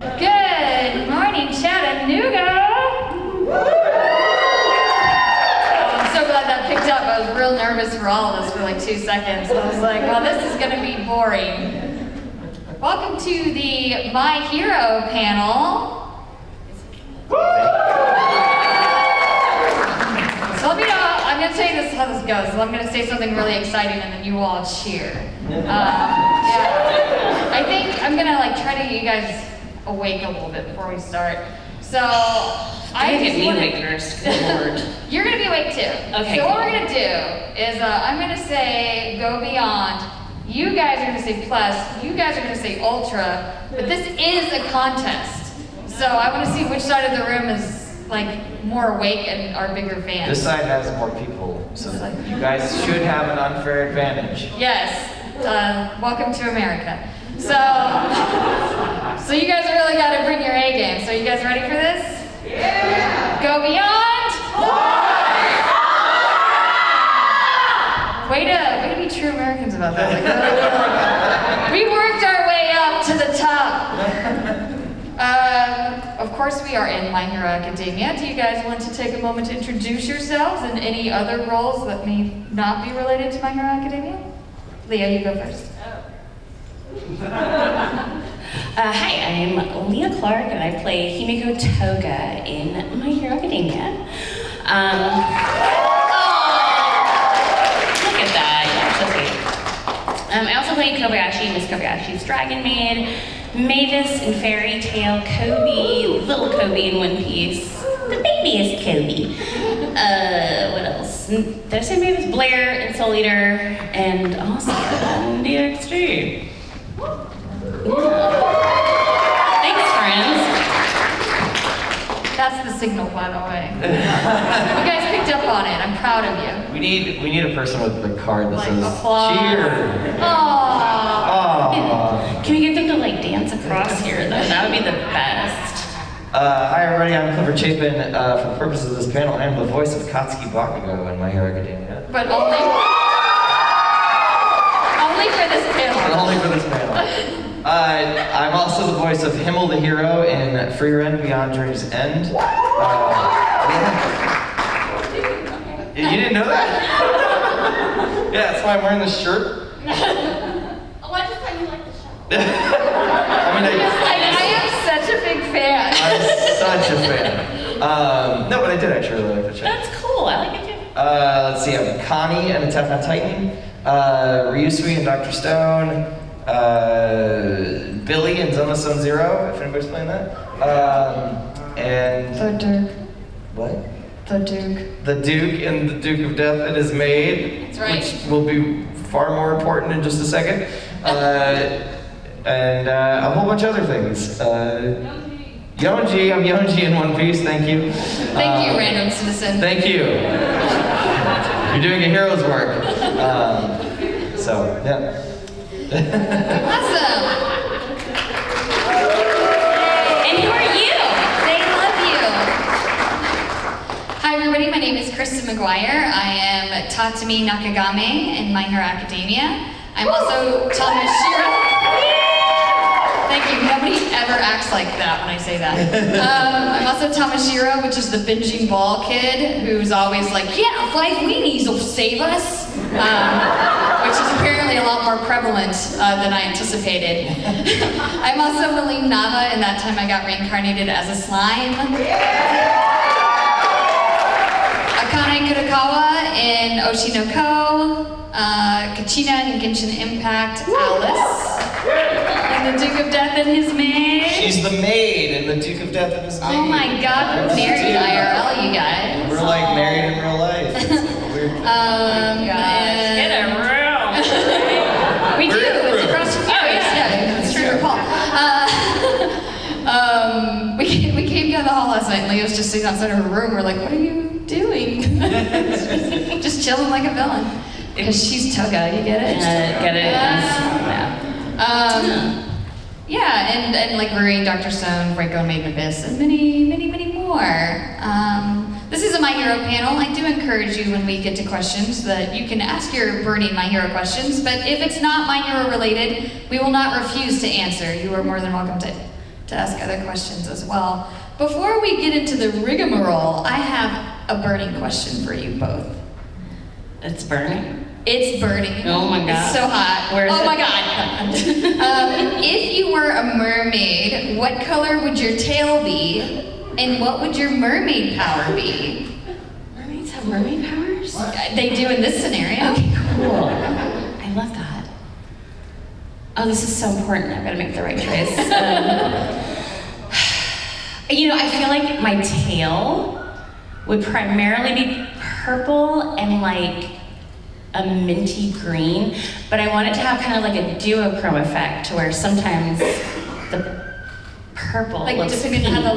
Good morning, Chattanooga! I'm so glad that picked up. I was real nervous for all of us for like 2 seconds. I was like, well, this is gonna be boring. Welcome to the My Hero panel. So let me know, I'm gonna tell you this how this goes. So I'm gonna say something really exciting and then you all cheer. Yeah. I think I'm gonna try to get you guys awake a little bit before we start. So I get me awake first. Good Lord. You're gonna be awake too. Okay. So what we're gonna do is I'm gonna say go beyond. You guys are gonna say plus. You guys are gonna say ultra. But this is a contest. So I want to see which side of the room is more awake and are bigger fans. This side has more people, so you guys should have an unfair advantage. Yes. Welcome to America. So you guys really got to bring your A game. So you guys ready for this? Yeah. Go beyond. Way to be true Americans about that. We worked our way up to the top. Of course we are in My Hero Academia. Do you guys want to take a moment to introduce yourselves and any other roles that may not be related to My Hero Academia? Leah, you go first. Hi, I'm Leah Clark and I play Himiko Toga in My Hero Academia. Look at that, you're so sweet. I also play Kobayashi, Miss Kobayashi's Dragon Maid, Mavis in Fairy Tale, Kobe, little Kobe in One Piece, the babyest Kobe. What else? Did I say Mavis? Blair in Soul Eater, and Aussie in DXG. Thanks, friends. That's the signal, by the way. You guys picked up on it. I'm proud of you. We need a person with the card that says applause. cheer. Can we get them to dance across here though? That would be the best. Hi everybody, I'm Clifford Chapin. For the purposes of this panel, I am the voice of Katsuki Bakugo in My Hero Academia. But only for this panel. But only for this panel. I'm also the voice of Himmel the Hero in Free Run Beyond Journey's End. You didn't know that? Yeah, that's why I'm wearing this shirt. Oh, I just thought you liked the show. I am such a big fan. I'm such a fan. No, but I did actually really like the show. That's cool, I like it too. Let's see, I'm Connie and Attack on Titan, Ryusui and Dr. Stone, Billy and Zona Zone Zero, if anybody's playing that. And... The Duke. What? The Duke. The Duke and the Duke of Death and His Maid. That's right. Which will be far more important in just a second. And a whole bunch of other things. Yonji, I'm Yonji in One Piece, thank you. Thank you, random citizen. Thank you. You're doing a hero's work. So, yeah. Awesome. And who are you? They love you. Hi everybody, my name is Kristen McGuire. I am Tatami Nakagame in My Hero Academia. I'm also Tamashiro. Thank you. Nobody ever acts like that when I say that. I'm also Tamashiro, which is the binging ball kid who's always like, yeah, 5 weenies will save us. Which is apparently a lot more prevalent than I anticipated. I'm also Malim Nava, and that time I got reincarnated as a slime. Akane Kurakawa in Oshinoko. Kachina in Genshin Impact. Alice. And the Duke of Death and His Maid. She's the maid in the Duke of Death and His Maid. Oh my god, we're married IRL, you guys. We're married in real life. It's weird. Get a room. We do, it's across the furious, yeah, it's true. Paul. We came down the hall last night and Leah was just sitting outside of her room. We're like, what are you doing? Just chilling like a villain. Because she's Toga, you get it? Get it? Yeah, and Rui, Dr. Stone, Reiko, Maiden Abyss, and many, many, many more. This is a My Hero panel. I do encourage you when we get to questions that you can ask your burning My Hero questions, but if it's not My Hero related, we will not refuse to answer. You are more than welcome to to ask other questions as well. Before we get into the rigmarole, I have a burning question for you both. It's burning. It's burning. Oh my God. It's so hot. Where is oh it? my God. If you were a mermaid, what color would your tail be? And what would your mermaid power be? Mermaids have mermaid powers? They do in this scenario. Okay, cool. I love that. Oh, this is so important. I've got to make the right choice. I feel like my tail would primarily be purple and like a minty green, but I want it to have kind of like a duochrome effect to where sometimes the purple Like looks depending on pink. how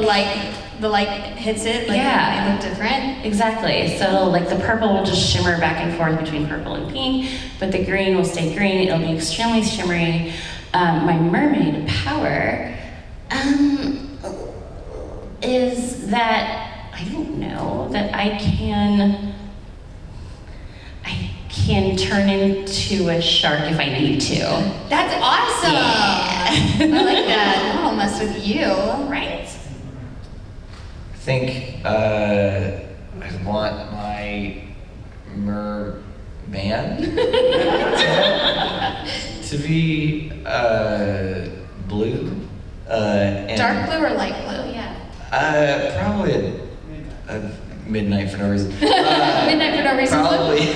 the light hits it, like Yeah. they look different. Exactly. So like the purple will just shimmer back and forth between purple and pink, but the green will stay green. It'll be extremely shimmery. My mermaid power is that I don't know that I can turn into a shark if I need to. That's awesome. Yeah. I like that. I'll mess with you. Right. I think I want my merman to be blue. And Dark blue or light blue? Yeah. probably a midnight for no reason. Midnight for no reason. Probably,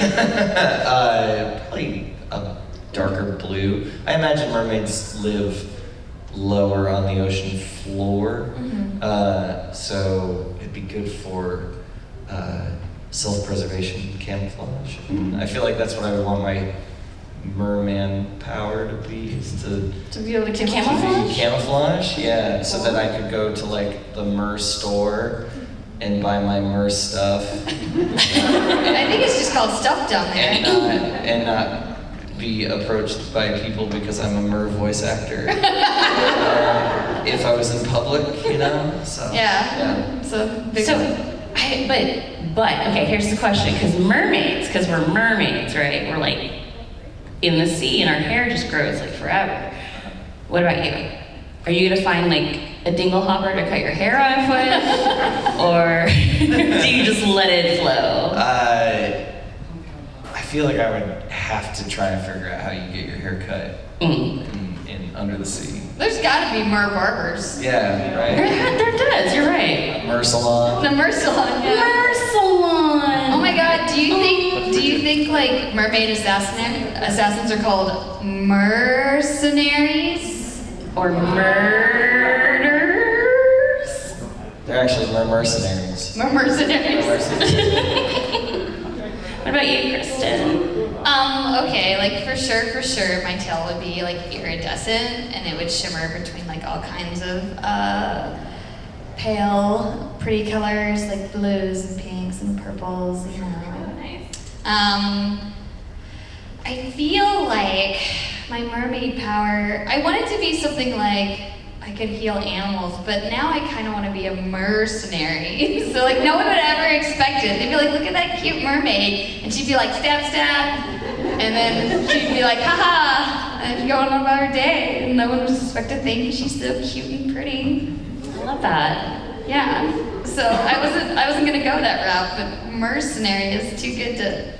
probably a darker blue. I imagine mermaids live lower on the ocean floor, so it'd be good for self-preservation, camouflage. And I feel like that's what I would want my merman power to be, is To be able to To camouflage. camouflage? camouflage, yeah, so that I could go to like the mer store and buy my mer stuff I think it's just called stuff down there. and not be approached by people because I'm a mer voice actor. If I was in public, so. Yeah. So big So, one. but okay, here's the question, because we're mermaids, right? We're like in the sea and our hair just grows like forever. What about you? Are you gonna find like a dingle hopper to cut your hair off with? Or do you just let it flow? I feel like I would have to try and figure out how you get your hair cut in under the sea. There's got to be mer barbers. Yeah, right? There does, you're right. Mer salon. The mer salon. Yeah. Mer salon. Oh my God! Do you think like mermaid assassins are called mercenaries? Or murders? They're actually mercenaries. Mercenaries. What about you, Kristen? Okay, like for sure, my tail would be like iridescent, and it would shimmer between like all kinds of pale, pretty colors, like blues and pinks and purples, Nice. I feel like my mermaid power, I want it to be something like I could heal animals, but now I kind of want to be a mercenary. So like no one would ever expect it. They'd be like, look at that cute mermaid. And she'd be like, stab, stab. And then she'd be like, haha, and going on about her day. And no one would suspect a thing because she's so cute and pretty. I love that. Yeah. So I wasn't gonna go that route, but mercenary is too good to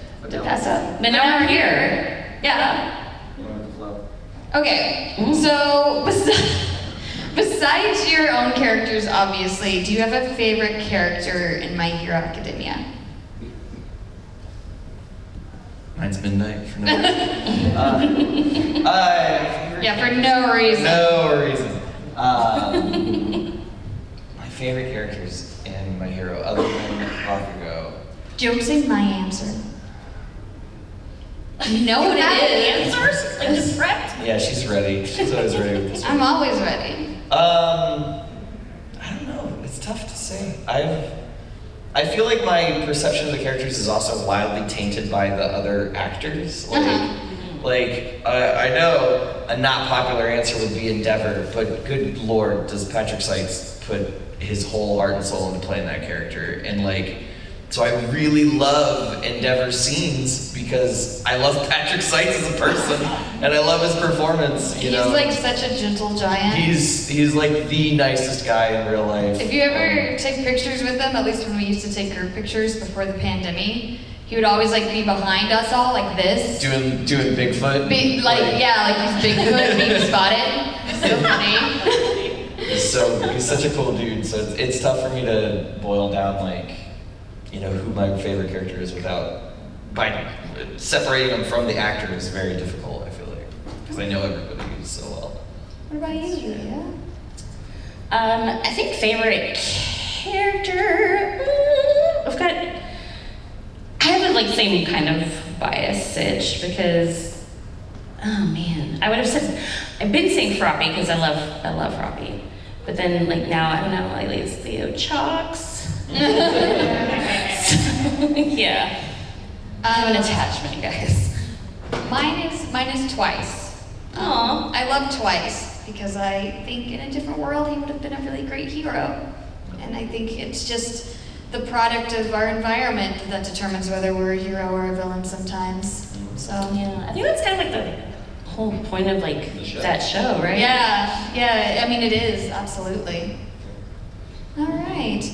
pass up. But now we're here. Yeah. Okay, so besides your own characters, obviously, do you have a favorite character in My Hero Academia? Mine's Midnight for no reason. Yeah, for no reason. No reason. My favorite characters in My Hero, other than Bakugo. Don't say my answer. You know what it is. Answers? Like just prepped? Yeah, she's ready. She's always ready with this one. I'm always ready. I don't know. It's tough to say. I feel like my perception of the characters is also wildly tainted by the other actors. I know a not popular answer would be Endeavor, but good lord, does Patrick Sykes put his whole heart and soul into playing that character? And So I really love Endeavor's scenes because I love Patrick Seitz as a person, and I love his performance. He's like such a gentle giant. He's like the nicest guy in real life. If you ever take pictures with him, at least when we used to take group pictures before the pandemic, he would always like be behind us all like this. Doing Bigfoot. He's Bigfoot being spotted. So funny. He's such a cool dude. So it's tough for me to boil down like, who my favorite character is by separating them from the actor is very difficult. I feel like because I know everybody so well. What about you, Leah? I think favorite character. I have the same kind of bias itch because, oh man, I would have said I've been saying Froppy because I love Froppy, but then now I don't know, lately it's Theo Chalks. Yeah. I have an attachment, guys. Mine is Twice. Aww. I love Twice because I think in a different world he would have been a really great hero. And I think it's just the product of our environment that determines whether we're a hero or a villain sometimes. So yeah, I think that's kind of the whole point of that show, right? Yeah, I mean it is, absolutely. All right.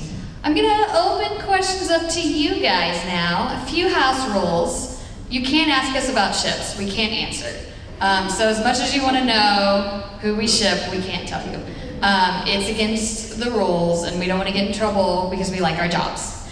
I'm gonna open questions up to you guys now. A few house rules. You can't ask us about ships. We can't answer. So as much as you want to know who we ship, we can't tell you. It's against the rules, and we don't want to get in trouble because we like our jobs.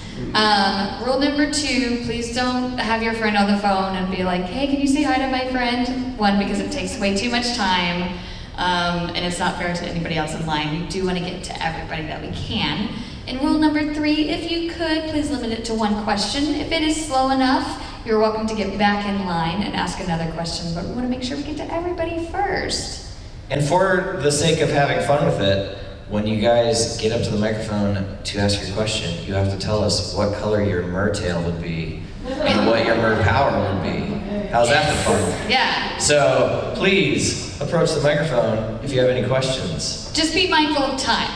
Rule number 2, please don't have your friend on the phone and be like, hey, can you say hi to my friend? 1, because it takes way too much time, and it's not fair to anybody else in line. We do want to get to everybody that we can. And rule number 3, if you could, please limit it to 1 question. If it is slow enough, you're welcome to get back in line and ask another question, but we want to make sure we get to everybody first. And for the sake of having fun with it, when you guys get up to the microphone to ask your question, you have to tell us what color your mertail would be and what your mer power would be. How's that for fun? Yeah. So please approach the microphone if you have any questions. Just be mindful of time.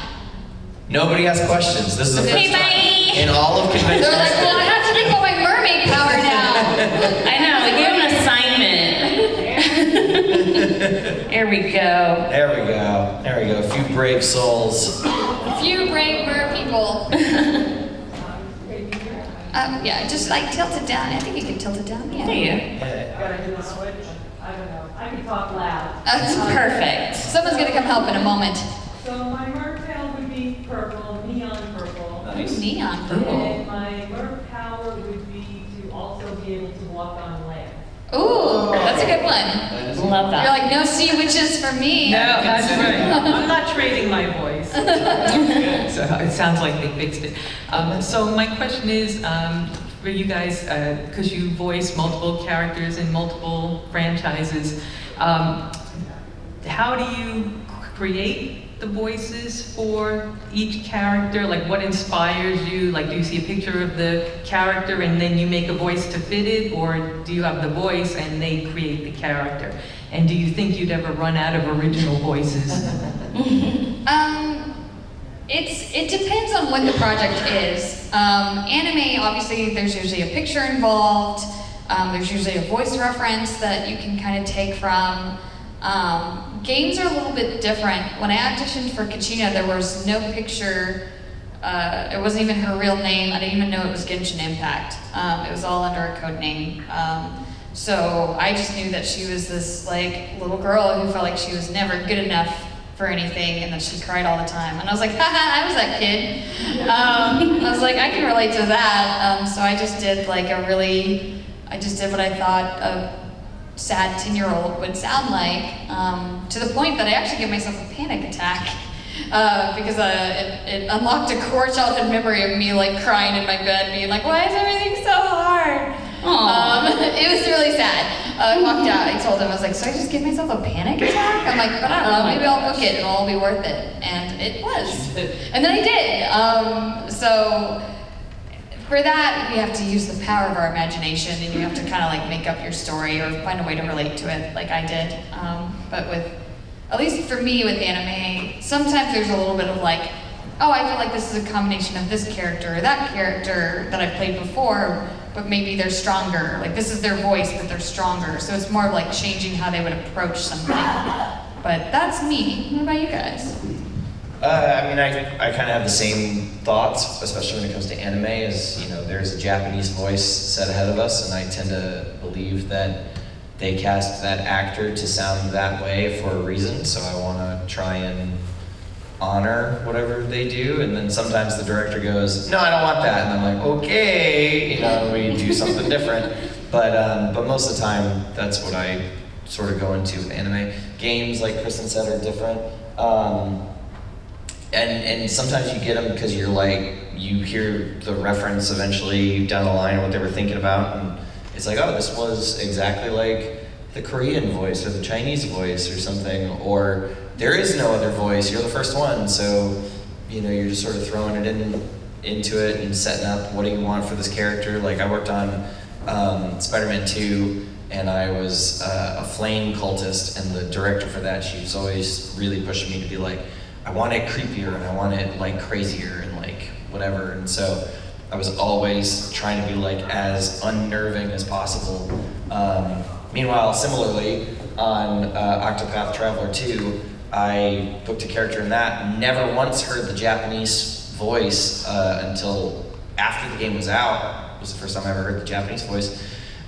Nobody has questions. This is the Okay, first time bye. in all of convention. They're like, well, I have to think about my mermaid power now. I know, we gave him an assignment. There we go. There we go. A few brave souls. A few brave mer people. Yeah, just tilt it down. I think you can tilt it down. Yeah. There you go. Gotta hit the switch. I don't know. I can talk loud. That's Perfect. Someone's gonna come help in a moment. So my mertail would be purple, neon purple. Nice. Neon purple. And my mer power would be to also be able to walk on land. Ooh, that's a good one. Love You're that. like, no sea witches for me. No, that's right. I'm not trading my voice. So it sounds like they fixed it. So my question is, for you guys, because you voice multiple characters in multiple franchises, how do you create the voices for each character? Like what inspires you? Like do you see a picture of the character and then you make a voice to fit it? Or do you have the voice and they create the character? And do you think you'd ever run out of original voices? It depends on what the project is. Anime, obviously, there's usually a picture involved. There's usually a voice reference that you can kind of take from. Games are a little bit different. When I auditioned for Kachina, there was no picture. It wasn't even her real name. I didn't even know it was Genshin Impact. It was all under a code name. So I just knew that she was this little girl who felt like she was never good enough for anything and that she cried all the time. And I was like, haha, I was that kid. I was like, I can relate to that. So I just did what I thought a sad 10-year-old would sound like, to the point that I actually gave myself a panic attack because it unlocked a core childhood memory of me crying in my bed, being like, why is everything so hard? It was really sad. I walked out, I told him, I was like, so I just give myself a panic attack? I'm like, but I don't know, maybe I'll book it and it'll all be worth it. And it was. And then I did. So for that, we have to use the power of our imagination and you have to kind of make up your story or find a way to relate to it like I did. But at least for me with anime, sometimes there's a little bit of oh, I feel like this is a combination of this character or that character that I've played before, but maybe they're stronger. Like this is their voice, but they're stronger. So it's more of like changing how they would approach something. But that's me. What about you guys? I mean, I kind of have the same thoughts, especially when it comes to anime, is, you know, there's a Japanese voice set ahead of us, and I tend to believe that they cast that actor to sound that way for a reason, so I want to try and honor whatever they do, and then sometimes the director goes, no, I don't want that, and I'm like, okay, you know, we do something different, but most of the time, that's what I sort of go into with anime. Games, like Kristen said, are different. And sometimes you get them because you're like, you hear the reference eventually down the line of what they were thinking about, and it's like, oh, this was exactly like the Korean voice or the Chinese voice or something, or there is no other voice, you're the first one, so, you know, you're just sort of throwing it into it and setting up what do you want for this character. Like, I worked on Spider-Man 2, and I was a flame cultist, and the director for that, she was always really pushing me to be like, I want it creepier, and I want it like crazier, and like whatever, and so I was always trying to be like as unnerving as possible. Meanwhile, similarly, on Octopath Traveler 2, I booked a character in that, never once heard the Japanese voice until after the game was out. It was the first time I ever heard the Japanese voice.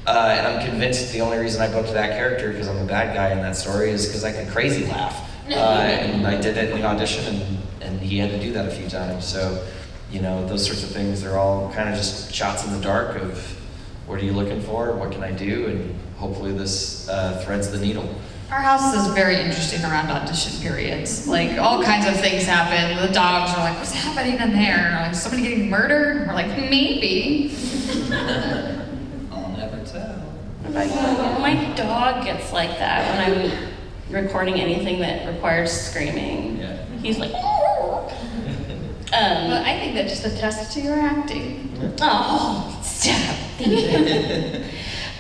And I'm convinced the only reason I booked that character, because I'm a bad guy in that story, is because I could crazy laugh. And I did it in the audition, and he had to do that a few times. So, you know, those sorts of things, they're all kind of just shots in the dark of what are you looking for, what can I do, and hopefully this threads the needle. Our house is very interesting around audition periods. Like, all kinds of things happen. The dogs are like, what's happening in there? Like, somebody getting murdered? We're like, maybe. I'll never tell. My dog gets like that when I'm recording anything that requires screaming. Yeah. He's like, But I think that just attests to your acting. oh, stop. Thank you.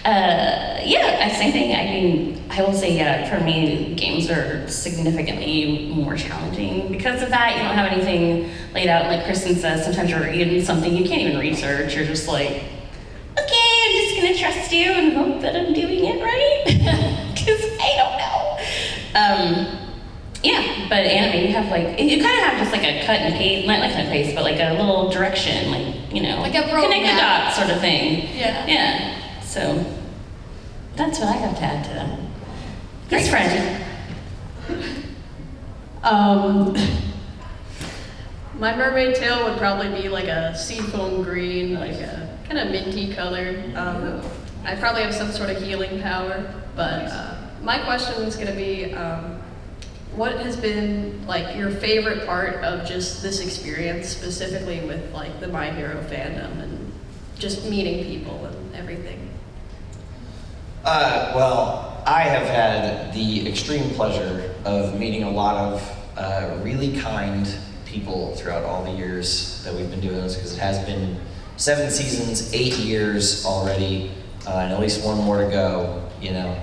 Yeah, same thing. I mean, I will say, yeah, for me, games are significantly more challenging. Because of that, you don't have anything laid out. Like Kristen says, sometimes you're reading something you can't even research. You're just like, okay, I'm just gonna trust you and hope that I'm doing it right. Because I don't know. Yeah, but anime, you have like, you kind of have just like a cut and paste, not like cut and paste, but like a little direction, like, you know, Like a connect the roadmap. dots sort of thing. Yeah. Yeah, so that's what I have to add to that. Great friend. My mermaid tail would probably be like a seafoam green, like a kind of minty color. I probably have some sort of healing power, but my question is going to be, what has been like your favorite part of just this experience, specifically with like the My Hero fandom and just meeting people and everything? Well, I have had the extreme pleasure of meeting a lot of really kind people throughout all the years that we've been doing this, because it has been 7 seasons, 8 years already, and at least one more to go, you know.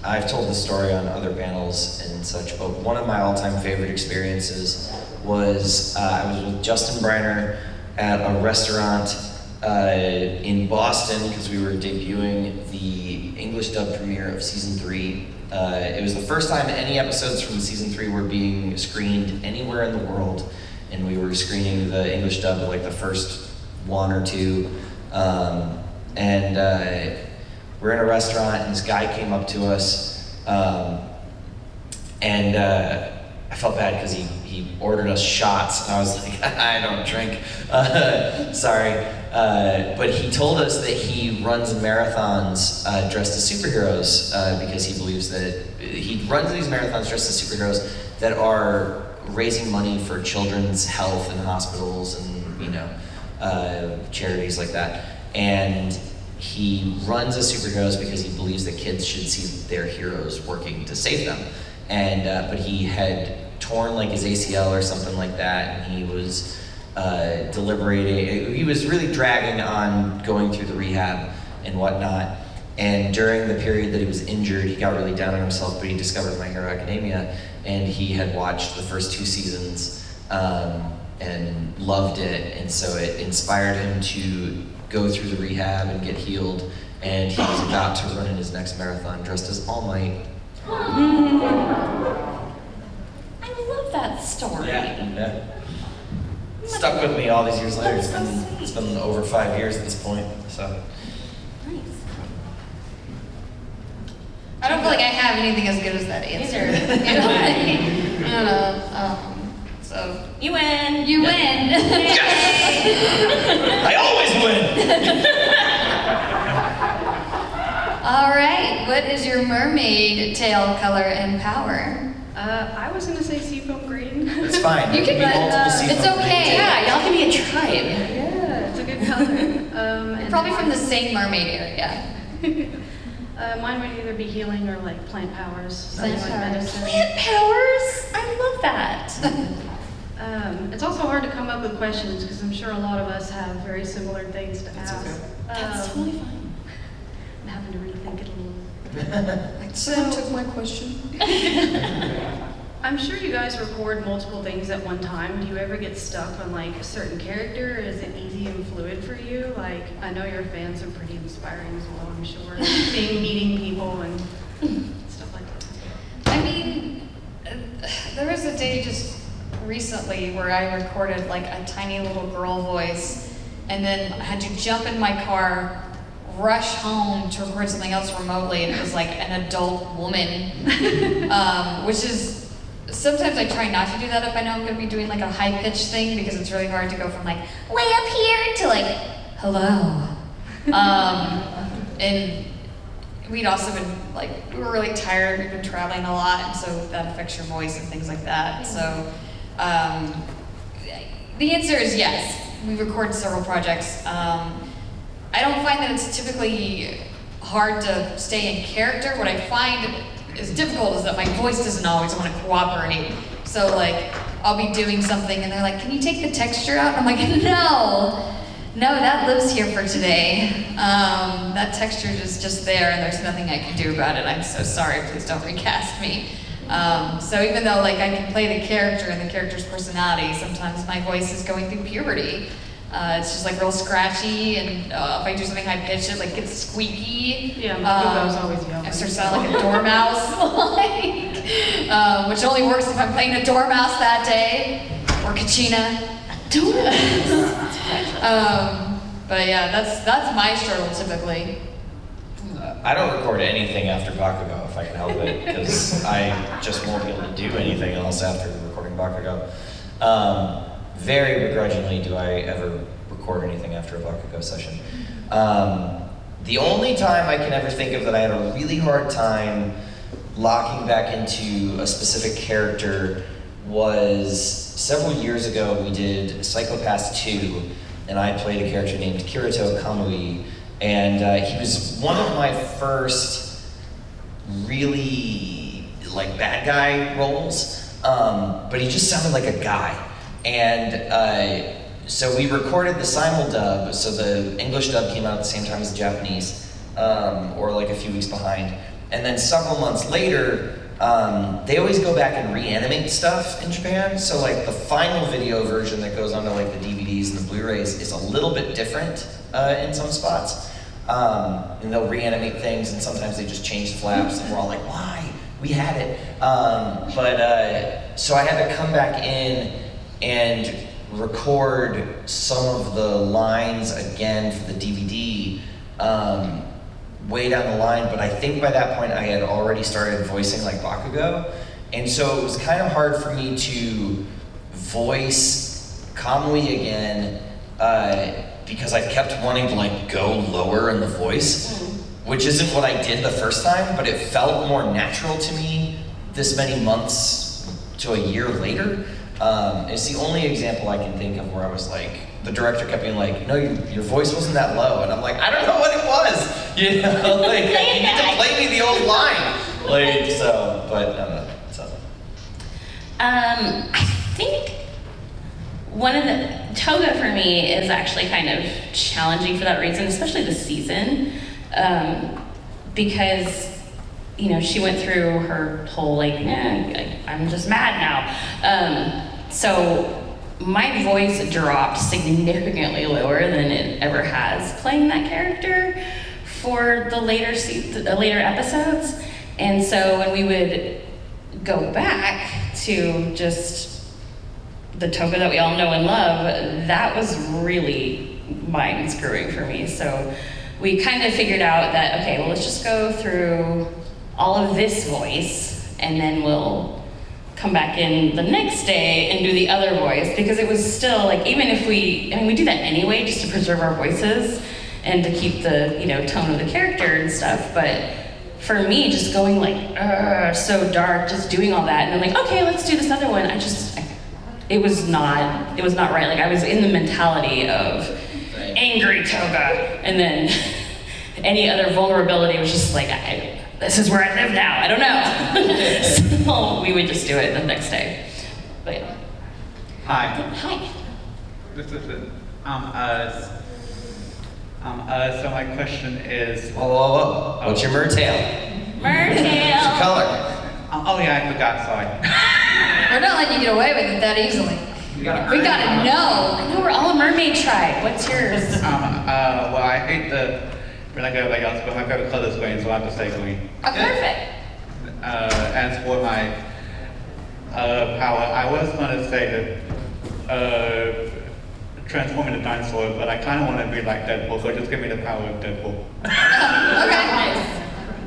I've told this story on other panels and such, but one of my all-time favorite experiences was I was with Justin Briner at a restaurant in Boston, because we were debuting the English dub premiere of season 3. It was the first time any episodes from season 3 were being screened anywhere in the world, and we were screening the English dub of like the first 1 or 2. We're in a restaurant, and this guy came up to us, and I felt bad because he ordered us shots, and I was like, I don't drink, sorry. But he told us that he runs marathons dressed as superheroes because he believes that he runs these marathons dressed as superheroes that are raising money for children's health and hospitals and, you know, charities like that. And he runs as superheroes because he believes that kids should see their heroes working to save them. And but he had torn like his ACL or something like that, and he was deliberating. He was really dragging on going through the rehab and whatnot. And during the period that he was injured, he got really down on himself, but he discovered My Hero Academia, and he had watched the first 2 seasons and loved it, and so it inspired him to go through the rehab and get healed, and he was about to run in his next marathon dressed as All Might. I love that story. Yeah. Stuck with me all these years later. It's been over 5 years at this point, so. Nice. I don't feel like I have anything as good as that answer. You know, like, I don't know. So You win. you win. I always win! All right. What is your mermaid tail color and power? I was gonna say seafoam green. It's fine. You can There be put, multiple seafoam it's okay. green Yeah, y'all can be a tribe. Yeah, it's a good color. And Probably from the same mermaid area. mine would either be healing or like plant powers. Plant something like powers. medicine. Plant powers. I love that. It's also hard to come up with questions because I'm sure a lot of us have very similar things to That's ask. okay. That's totally fine. I'm having to rethink it a little. Someone took my question. I'm sure you guys record multiple things at one time. Do you ever get stuck on like a certain character? Or is it easy and fluid for you? Like, I know your fans are pretty inspiring as well, I'm sure. Meeting people and stuff like that. I mean, there was a day just recently where I recorded like a tiny little girl voice, and then I had to jump in my car, rush home to record something else remotely, and it was like an adult woman, which is, sometimes I try not to do that if I know I'm going to be doing like a high pitched thing, because it's really hard to go from like way up here to like hello. And we'd also been like, we were really tired, we've been traveling a lot, and so that affects your voice and things like that. So the answer is yes. We record several projects. I don't find that it's typically hard to stay in character. What I find is difficult is that my voice doesn't always want to cooperate. So like, I'll be doing something and they're like, can you take the texture out? And I'm like, no, that lives here for today. That texture is just there and there's nothing I can do about it. I'm so sorry, please don't recast me. So even though like I can play the character and the character's personality, sometimes my voice is going through puberty. It's just like real scratchy, and if I do something high pitched, it like gets squeaky. Yeah, Bakugo's always yelling. I start to sound like a dormouse, which only works if I'm playing a dormouse that day, or Kachina. But yeah, that's my struggle typically. I don't record anything after Bakugo if I can help it, because I just won't be able to do anything else after recording Bakugo. Very begrudgingly do I ever record anything after a Bakugo session. The only time I can ever think of that I had a really hard time locking back into a specific character was several years ago. We did Psychopaths 2, and I played a character named Kirito Kamui, and he was one of my first really like bad guy roles, but he just sounded like a guy. And so we recorded the simul dub, so the English dub came out at the same time as the Japanese, or like a few weeks behind. And then several months later, they always go back and reanimate stuff in Japan. So like the final video version that goes onto like the DVDs and the Blu-rays is a little bit different in some spots. And they'll reanimate things, and sometimes they just change the flaps, and we're all like, why? We had it. So I had to come back in and record some of the lines again for the DVD way down the line, but I think by that point I had already started voicing like Bakugo, and so it was kind of hard for me to voice Kamui again because I kept wanting to like go lower in the voice, which isn't what I did the first time, but it felt more natural to me this many months to a year later. It's the only example I can think of where I was like, the director kept being like, no, your voice wasn't that low. And I'm like, I don't know what it was. You know, like, you need to play me the old line. Like, so, but I don't know. So. I think one of the, Toga for me is actually kind of challenging for that reason, especially this season, because, you know, she went through her whole like, I'm just mad now. So my voice dropped significantly lower than it ever has playing that character for the later episodes. And so when we would go back to just the Toga that we all know and love, that was really mind screwing for me. So we kind of figured out that, okay, well, let's just go through all of this voice and then we'll come back in the next day and do the other voice, because it was still like, even if we do that anyway just to preserve our voices and to keep the, tone of the character and stuff, but for me, just going like, so dark, just doing all that, and then like, okay, let's do this other one, it was not right. Like, I was in the mentality of angry Toga, and then any other vulnerability was just like, this is where I live now, I don't know. So we would just do it the next day. But yeah. Hi. This is it. So my question is. Whoa. What's your mertail? Mertail. What's your color? Oh yeah, I forgot. Sorry. We're not letting you get away with it that easily. We gotta know. I know we're all a mermaid tribe. What's yours? Well, I hate when I go everybody else, but my favorite color is green, so I have to say green. Oh, perfect. As for my power, I was going to say that transform into dinosaur, but I kind of want to be like Deadpool, so just give me the power of Deadpool. Okay.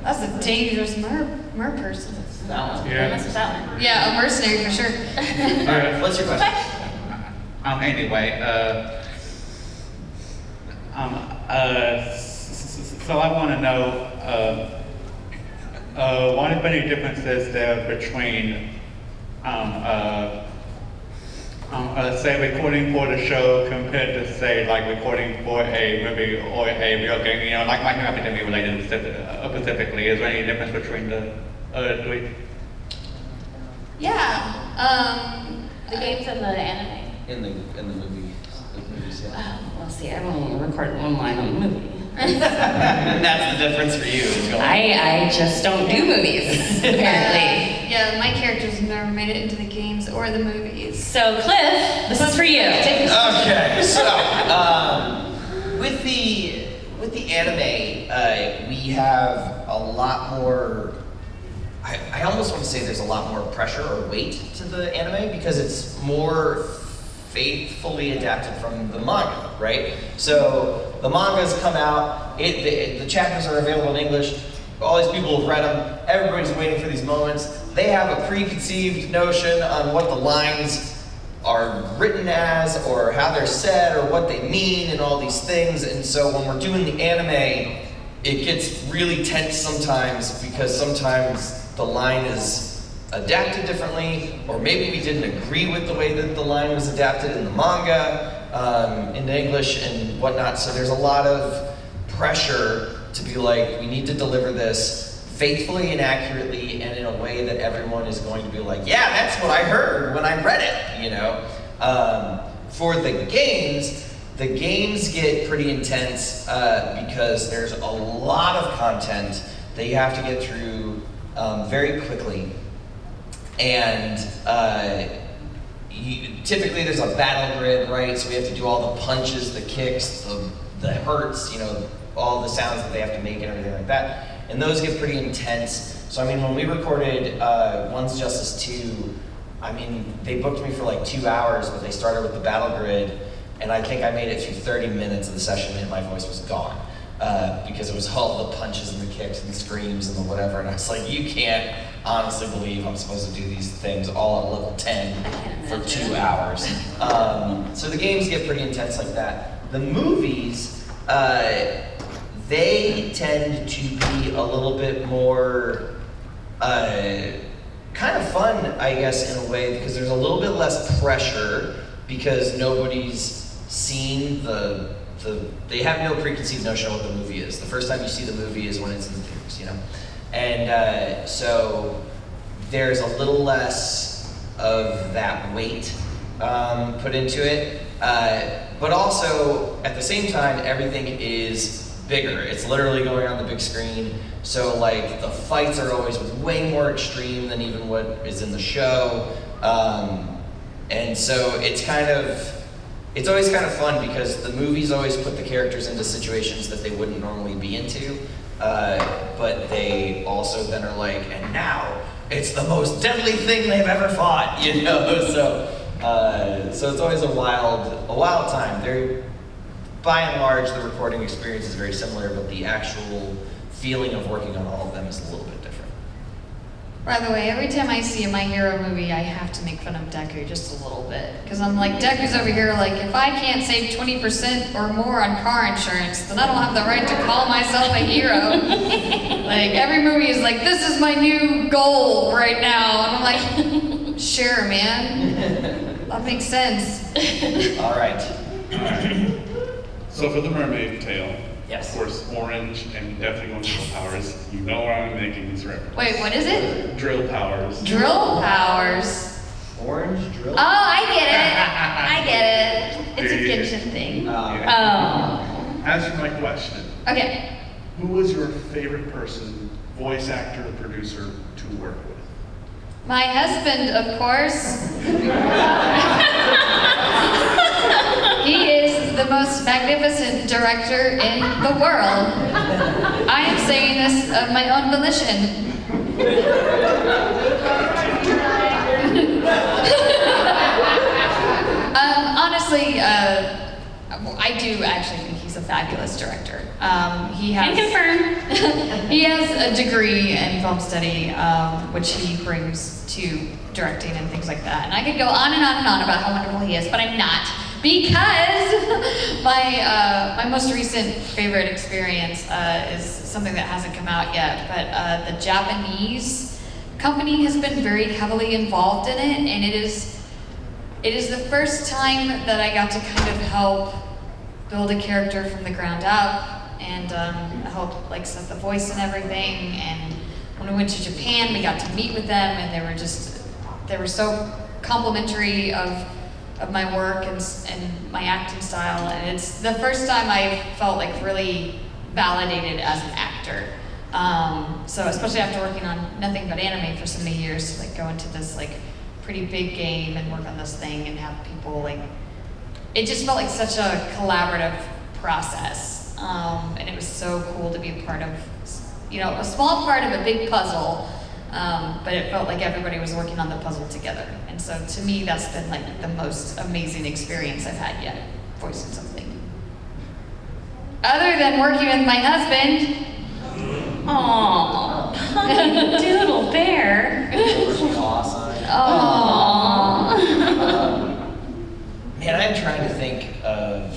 That's a dangerous mer person. That one. Yeah. Yeah, a mercenary for sure. Alright, what's your question? Anyway, so I want to know what, if any, differences there between, say, recording for the show compared to, say, like recording for a movie or a video game, like My Hero Academia related specifically. Is there any difference between the three? Yeah. The games and the anime. In the movies, yeah. Oh, well, see, I've only recorded one line on the movie. That's the difference for you. Is going I just don't do movies, apparently. Yeah, my characters never made it into the games or the movies. So, Cliff, this is for you. Okay, so with the anime, we have a lot more. I almost want to say there's a lot more pressure or weight to the anime because it's more faithfully adapted from the manga, right? So the mangas come out, the chapters are available in English, all these people have read them, everybody's waiting for these moments. They have a preconceived notion on what the lines are written as, or how they're said, or what they mean, and all these things. And so when we're doing the anime, it gets really tense sometimes, because sometimes the line is adapted differently, or maybe we didn't agree with the way that the line was adapted in the manga, into English and whatnot. So there's a lot of pressure to be like, we need to deliver this faithfully and accurately and in a way that everyone is going to be like, yeah, that's what I heard when I read it, For the games get pretty intense because there's a lot of content that you have to get through very quickly. And typically there's a battle grid, right? So we have to do all the punches, the kicks, the hurts, all the sounds that they have to make and everything like that. And those get pretty intense. So when we recorded One's Justice 2, they booked me for like 2 hours, but they started with the battle grid, and I think I made it through 30 minutes of the session and my voice was gone. Because it was all the punches and the kicks and the screams and the whatever, and I was like, you can't honestly believe I'm supposed to do these things all at level 10 for 2 hours. So the games get pretty intense like that. The movies, they tend to be a little bit more kind of fun, I guess, in a way, because there's a little bit less pressure, because nobody's seen they have no preconceived notion of what the movie is. The first time you see the movie is when it's in the theaters, And so there's a little less of that weight put into it. But also, at the same time, everything is bigger. It's literally going on the big screen. So like the fights are always way more extreme than even what is in the show. And so it's always kind of fun because the movies always put the characters into situations that they wouldn't normally be into, but they also then are like, and now it's the most deadly thing they've ever fought, you know? So it's always a wild time. By and large, the recording experience is very similar, but the actual feeling of working on all of them is a little bit different. By the way, every time I see a My Hero movie, I have to make fun of Deku just a little bit. Because I'm like, Deku's over here like, if I can't save 20% or more on car insurance, then I don't have the right to call myself a hero. Like, every movie is like, this is my new goal right now. And I'm like, sure, man. That makes sense. All right. So for the mermaid tail, Yes. of course, orange and definitely on drill powers. You know where I'm making these references. Wait, what is it? Drill powers. Drill powers. Orange drill? Oh, I get it. It's a Genshin thing. Oh. Answer my question. Okay. Who was your favorite person, voice actor, producer, to work with? My husband, of course. He is the most magnificent director in the world. I am saying this of my own volition. Honestly, I do actually think he's a fabulous director. He Can confirm. he has a degree in film study, which he brings to directing and things like that. And I could go on and on and on about how wonderful he is, but I'm not. Because my most recent favorite experience is something that hasn't come out yet, but the Japanese company has been very heavily involved in it, and it is the first time that I got to kind of help build a character from the ground up and help like set the voice and everything. And when we went to Japan, we got to meet with them, and they were so complimentary of my work and my acting style, and it's the first time I felt like really validated as an actor. So especially after working on nothing but anime for so many years, to like go into this like pretty big game and work on this thing and have people like, it just felt like such a collaborative process. And it was so cool to be a part of, a small part of a big puzzle. But it felt like everybody was working on the puzzle together. And so to me, that's been like the most amazing experience I've had yet, voicing something. Other than working with my husband. Aww, puppy doodle bear. Awesome. Aww. Man, I'm trying to think of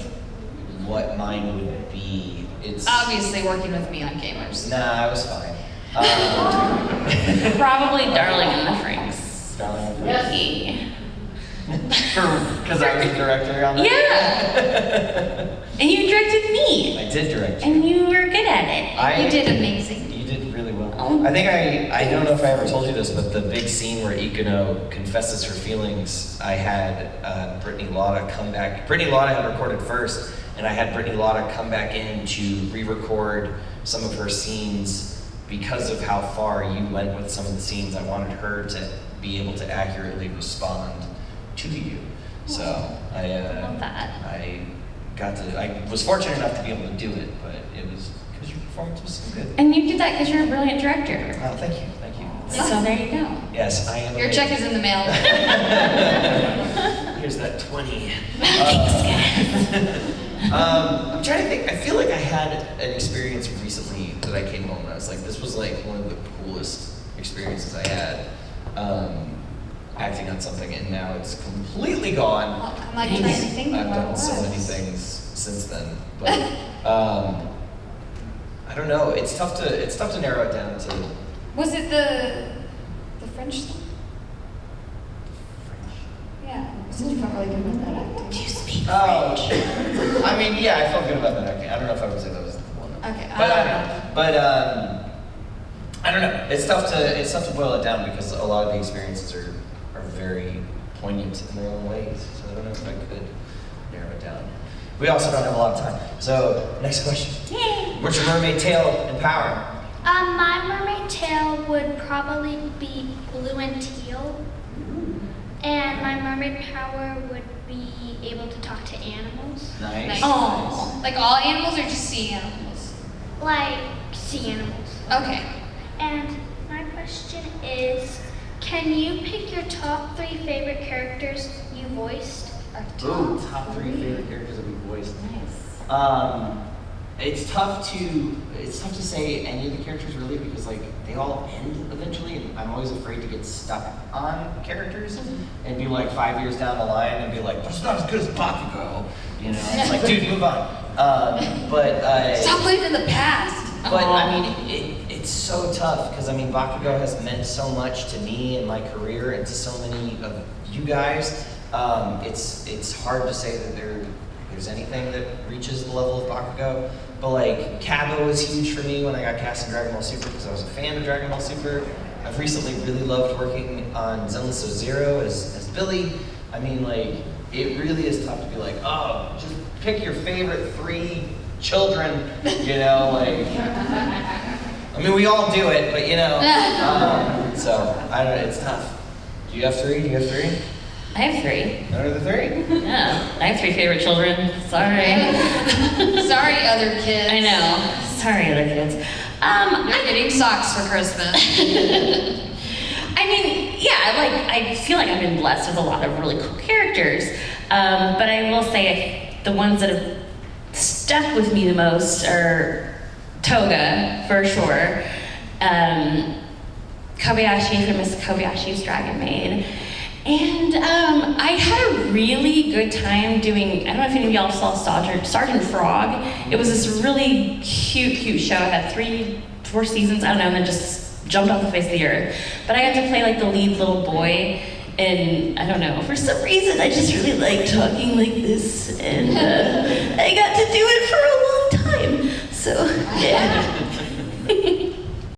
what mine would be. It's Obviously working with me on Gamers. Nah, I was fine. Probably Darling in the Franxx. Darling, Yeah. because I was the director on that. Yeah. And you directed me. I did direct. And you were good at it. You did amazing. You did really well. Oh. I think I don't know if I ever told you this, but the big scene where Ikuno confesses her feelings, I had Brittany Lotta come back. Brittany Lotta had recorded first, and I had Brittany Lotta come back in to re-record some of her scenes because of how far you went with some of the scenes. I wanted her to be able to accurately respond to you. So I love that. I was fortunate enough to be able to do it, but it was because your performance was so good. And you did that because you're a brilliant director. Oh, thank you. So there you go. Yes, I am. Your amazing. check is in the mail. Here's that 20. Thanks, guys. I'm trying to think. I feel like I had an experience recently that I came home and I was like, this was like one of the coolest experiences I had. Acting on something, and now it's completely gone. Well, I'm like trying to think I've what done it so was. many things since then, but I don't know. It's tough to narrow it down to. Was it the French thing? Yeah. So you felt really good about that acting. Do you speak Oh, French? I mean, yeah, I felt good about that acting. I don't know if I would say that was the one. Okay. But I don't know. It's tough to boil it down because a lot of the experiences are very poignant in their own ways. So I don't know if I could narrow it down. We also don't have a lot of time. So next question. Yay. What's your mermaid tail and power? My mermaid tail would probably be blue and teal. And my mermaid power would be able to talk to animals. Nice. Oh, like all animals or just sea animals? Like sea animals. Okay. And my question is, can you pick your top 3 favorite characters you voiced? Ooh, top 3 favorite characters that we voiced. Nice. It's tough to say any of the characters really because like they all end eventually, and I'm always afraid to get stuck on characters and be like 5 years down the line and be like, that's not as good as Bakugo, you know? It's like, dude, move on. Stop living in the past. But I mean, it's so tough because I mean, Bakugo has meant so much to me and my career and to so many of you guys. It's hard to say that there's anything that reaches the level of Bakugo. But like, Cabo was huge for me when I got cast in Dragon Ball Super because I was a fan of Dragon Ball Super. I've recently really loved working on Zenless of Zero as Billy. I mean, like, it really is tough to be like, oh, just pick your favorite 3 children, you know, like. I mean, we all do it, but you know. So I don't know. It's tough. Do you have 3? I have 3. What are the 3? Yeah, I have 3 favorite children. Sorry. Sorry, other kids. I know. Sorry, other kids. You're getting socks for Christmas. I mean, yeah, I feel like I've been blessed with a lot of really cool characters. But I will say the ones that have stuck with me the most are Toga, for sure. Kobayashi from Miss Kobayashi's Dragon Maid. And I had a really good time doing, I don't know if any of y'all saw Sergeant Frog. It was this really cute show. It had 3-4 seasons, I don't know, and then just jumped off the face of the earth. But I got to play like the lead little boy, and I don't know, for some reason I just really like talking like this, and I got to do it for a long time. So, yeah.